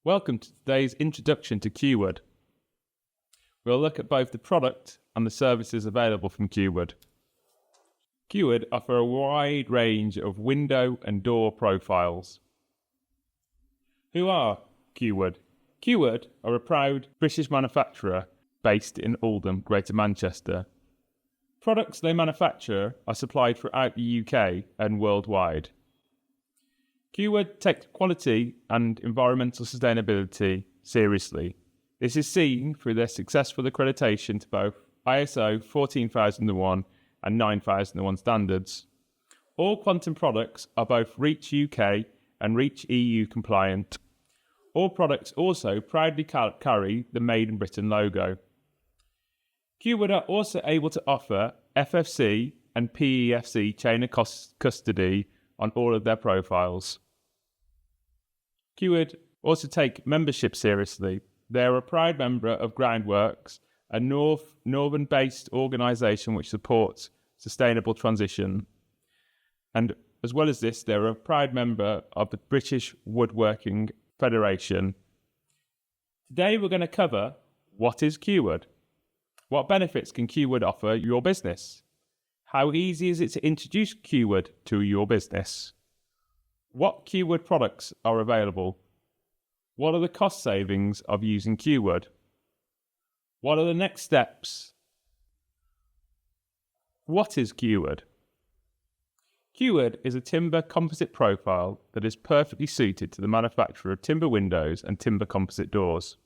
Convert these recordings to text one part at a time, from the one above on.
Welcome to today's introduction to Qwood. We'll look at both the product and the services available from Qwood. Qwood offer a wide range of window and door profiles. Who are Qwood? Qwood are a proud British manufacturer based in Oldham, Greater Manchester. Products they manufacture are supplied throughout the UK and worldwide. Qwood takes quality and environmental sustainability seriously. This is seen through their successful accreditation to both ISO 14001 and 9001 standards. All quantum products are both REACH UK and REACH EU compliant. All products also proudly carry the Made in Britain logo. Qwood are also able to offer FFC and PEFC chain of custody on all of their profiles. Qwood also take membership seriously. They are a proud member of Groundworks, a northern-based organisation which supports sustainable transition. And as well as this, they're a proud member of the British Woodworking Federation. Today we're going to cover what is Qwood? What benefits can Qwood offer your business? How easy is it to introduce Qwood to your business? What Qwood products are available? What are the cost savings of using Qwood? What are the next steps? What is Qwood? Qwood is a timber composite profile that is perfectly suited to the manufacture of timber windows and timber composite doors.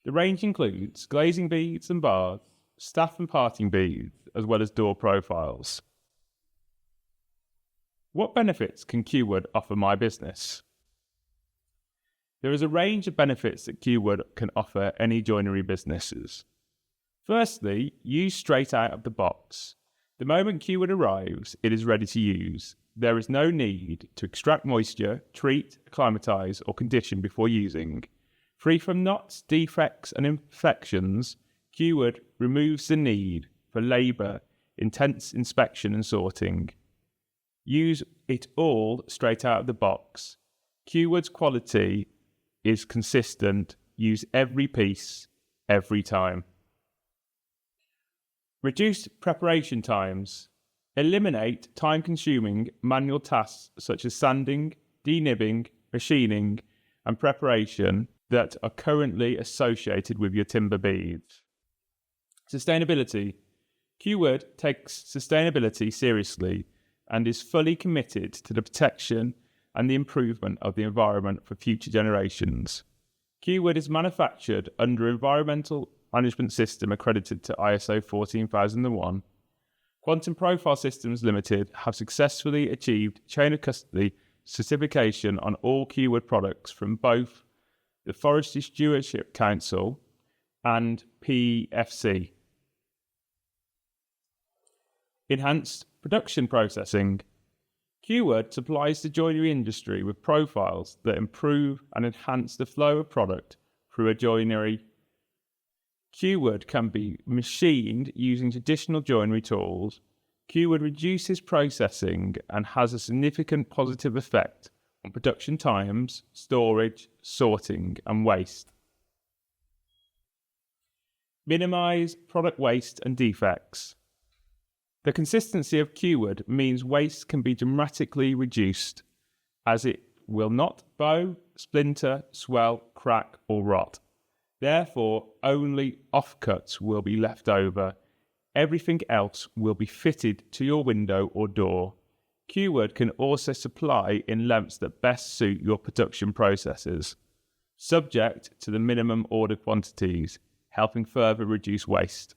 The range includes glazing beads and bars, staff and parting beads, as well as door profiles. What benefits can Qwood offer my business? There is a range of benefits that Qwood can offer any joinery businesses. Firstly, use straight out of the box. The moment Qwood arrives, it is ready to use. There is no need to extract moisture, treat, acclimatise or condition before using. Free from knots, defects and imperfections, Qwood removes the need for labour, intense inspection and sorting. Use it all straight out of the box. Qwood's quality is consistent. Use every piece, every time. Reduce preparation times. Eliminate time-consuming manual tasks such as sanding, denibbing, machining, and preparation that are currently associated with your timber beads. Sustainability. Qwood takes sustainability seriously and is fully committed to the protection and the improvement of the environment for future generations. Qwood is manufactured under Environmental Management System accredited to ISO 14001. Quantum Profile Systems Limited have successfully achieved chain of custody certification on all Qwood products from both the Forestry Stewardship Council and PEFC. Enhanced production processing. Qwood supplies the joinery industry with profiles that improve and enhance the flow of product through a joinery. Qwood can be machined using traditional joinery tools. Qwood reduces processing and has a significant positive effect on production times, storage, sorting and waste. Minimise product waste and defects. The consistency of Qwood means waste can be dramatically reduced, as it will not bow, splinter, swell, crack or rot. Therefore, only offcuts will be left over. Everything else will be fitted to your window or door. Qwood can also supply in lengths that best suit your production processes, subject to the minimum order quantities, helping further reduce waste.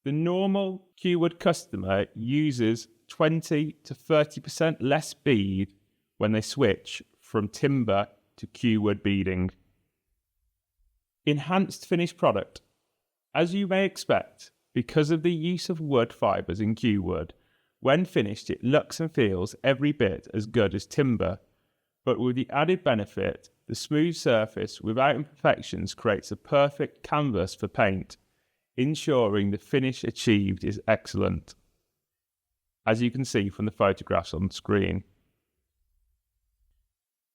The normal Qwood customer uses 20 to 30% less bead when they switch from timber to Qwood beading. Enhanced finished product. As you may expect, because of the use of wood fibres in Qwood, when finished it looks and feels every bit as good as timber, but with the added benefit, the smooth surface without imperfections creates a perfect canvas for paint, ensuring the finish achieved is excellent, as you can see from the photographs on the screen.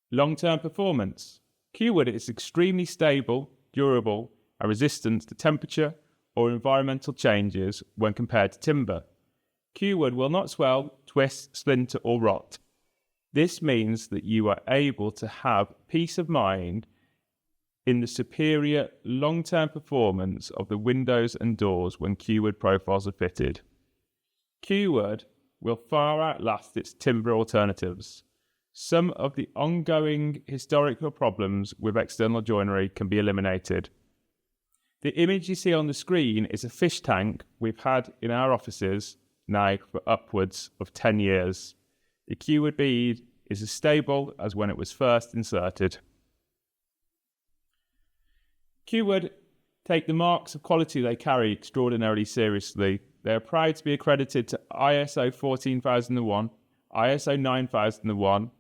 Long-term performance. Qwood is extremely stable, durable, and resistant to temperature or environmental changes when compared to timber. Qwood will not swell, twist, splinter, or rot. This means that you are able to have peace of mind in the superior long-term performance of the windows and doors when Qwood profiles are fitted. Qwood will far outlast its timber alternatives. Some of the ongoing historical problems with external joinery can be eliminated. The image you see on the screen is a fish tank we've had in our offices now for upwards of 10 years. The Qwood bead is as stable as when it was first inserted. Qwood take the marks of quality they carry extraordinarily seriously. They are proud to be accredited to ISO 14001, ISO 9001,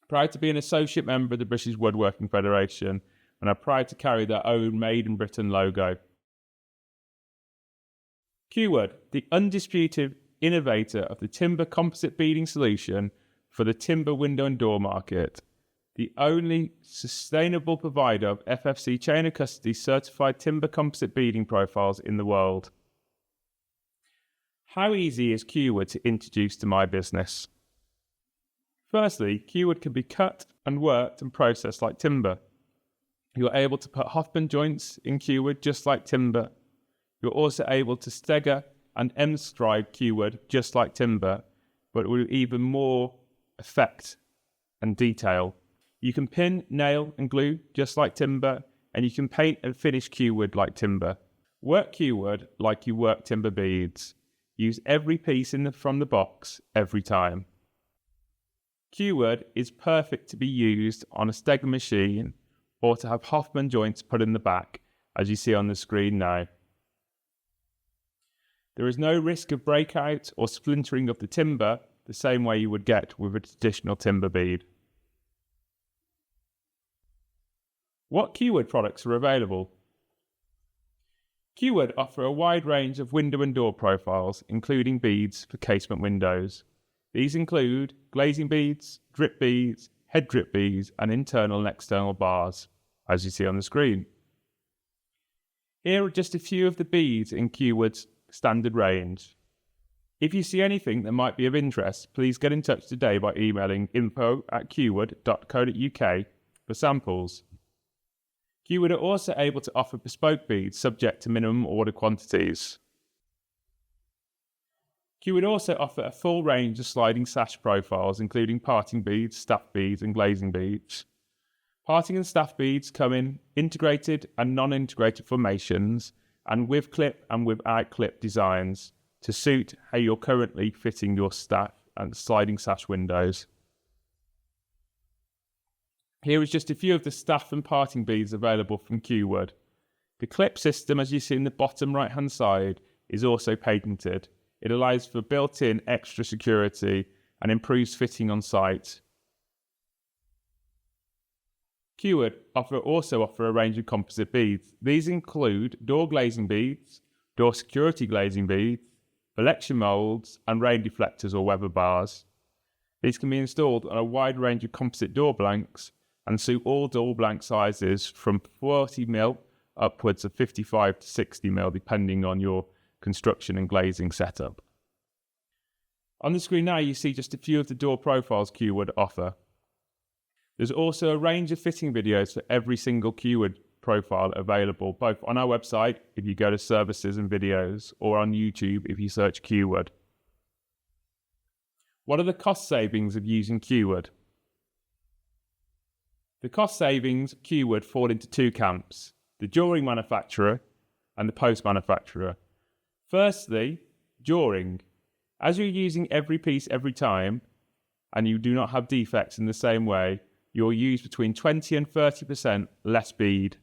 proud to be an associate member of the British Woodworking Federation, and are proud to carry their own Made in Britain logo. Qwood, the undisputed innovator of the timber composite beading solution for the timber window and door market, the only sustainable provider of FFC chain of custody certified timber composite beading profiles in the world. How easy is Qwood to introduce to my business? Firstly, Qwood can be cut and worked and processed like timber. You're able to put Hoffman joints in Qwood just like timber. You're also able to stagger and M-scribe Qwood just like timber, but with even more effect and detail. You can pin, nail and glue just like timber, and you can paint and finish Qwood like timber. Work Qwood like you work timber beads. Use every piece from the box every time. Qwood is perfect to be used on a stagger machine or to have Hoffman joints put in the back, as you see on the screen now. There is no risk of breakout or splintering of the timber the same way you would get with a traditional timber bead. What Qwood products are available? Qwood offer a wide range of window and door profiles, including beads for casement windows. These include glazing beads, drip beads, head drip beads, and internal and external bars, as you see on the screen. Here are just a few of the beads in Qwood's standard range. If you see anything that might be of interest, please get in touch today by emailing info@qwood.co.uk for samples. Qwood are also able to offer bespoke beads subject to minimum order quantities. Qwood also offer a full range of sliding sash profiles, including parting beads, staff beads, and glazing beads. Parting and staff beads come in integrated and non-integrated formations, and with clip and without clip designs to suit how you're currently fitting your staff and sliding sash windows. Here is just a few of the staff and parting beads available from Qwood. The clip system, as you see in the bottom right hand side, is also patented. It allows for built-in extra security and improves fitting on site. Qwood also offer a range of composite beads. These include door glazing beads, door security glazing beads, election moulds, and rain deflectors or weather bars. These can be installed on a wide range of composite door blanks and suit all door blank sizes from 40mm upwards of 55 to 60mm, depending on your construction and glazing setup. On the screen now you see just a few of the door profiles Qwood offer. There's also a range of fitting videos for every single Qwood profile available, both on our website if you go to services and videos, or on YouTube if you search Qwood. What are the cost savings of using Qwood? The cost savings of Qwood fall into two camps: the during manufacturer and the post manufacturer. Firstly, during. As you're using every piece every time, and you do not have defects in the same way, you'll use between 20 and 30% less bead.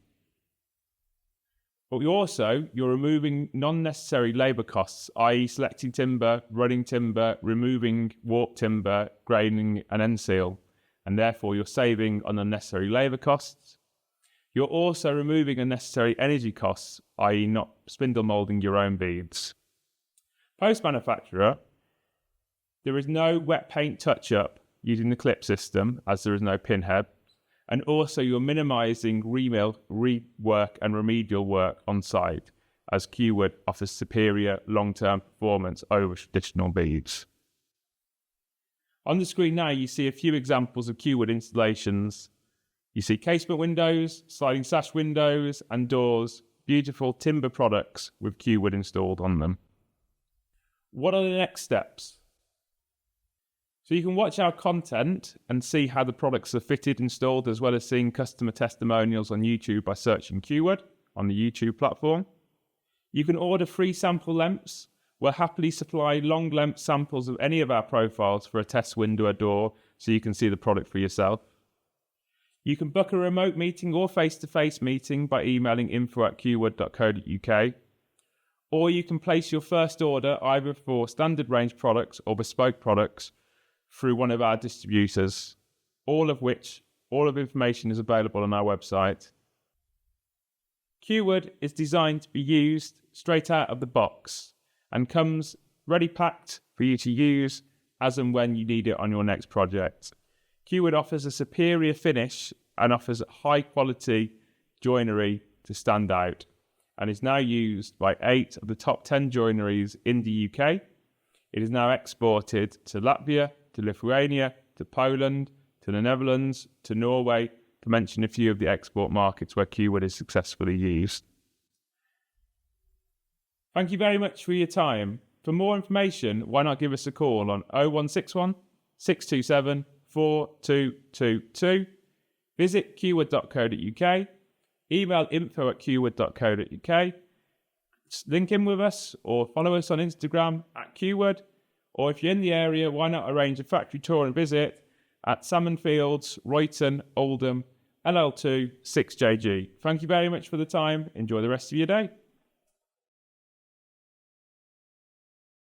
But you're removing non-necessary labour costs, i.e. selecting timber, running timber, removing warp timber, graining and end seal, and therefore you're saving on unnecessary labour costs. You're also removing unnecessary energy costs, i.e. not spindle moulding your own beads. Post-manufacturer, there is no wet paint touch-up using the clip system, as there is no pinhead, And also you're minimizing rework and remedial work on site, as Qwood offers superior long-term performance over traditional beads. On the screen now, you see a few examples of Qwood installations. You see casement windows, sliding sash windows and doors, beautiful timber products with Qwood installed on them. What are the next steps? So you can watch our content and see how the products are fitted, installed, as well as seeing customer testimonials on YouTube by searching Qwood on the YouTube platform. You can order free sample lengths. We'll happily supply long length samples of any of our profiles for a test window or door so you can see the product for yourself. You can book a remote meeting or face-to-face meeting by emailing info@qwood.co.uk. Or you can place your first order either for standard range products or bespoke products through one of our distributors, all of information is available on our website. Qwood is designed to be used straight out of the box and comes ready packed for you to use as and when you need it on your next project. Qwood offers a superior finish and offers high quality joinery to stand out, and is now used by 8 of the top 10 joineries in the UK. It is now exported to Latvia, to Lithuania, to Poland, to the Netherlands, to Norway, to mention a few of the export markets where Qwood is successfully used. Thank you very much for your time. For more information, why not give us a call on 0161 627 4222. Visit qwood.co.uk, email info@qwood.co.uk, link in with us or follow us on Instagram @Qwood. Or if you're in the area, why not arrange a factory tour and visit at Salmon Fields, Royton, Oldham, LL2 6JG. Thank you very much for the time. Enjoy the rest of your day.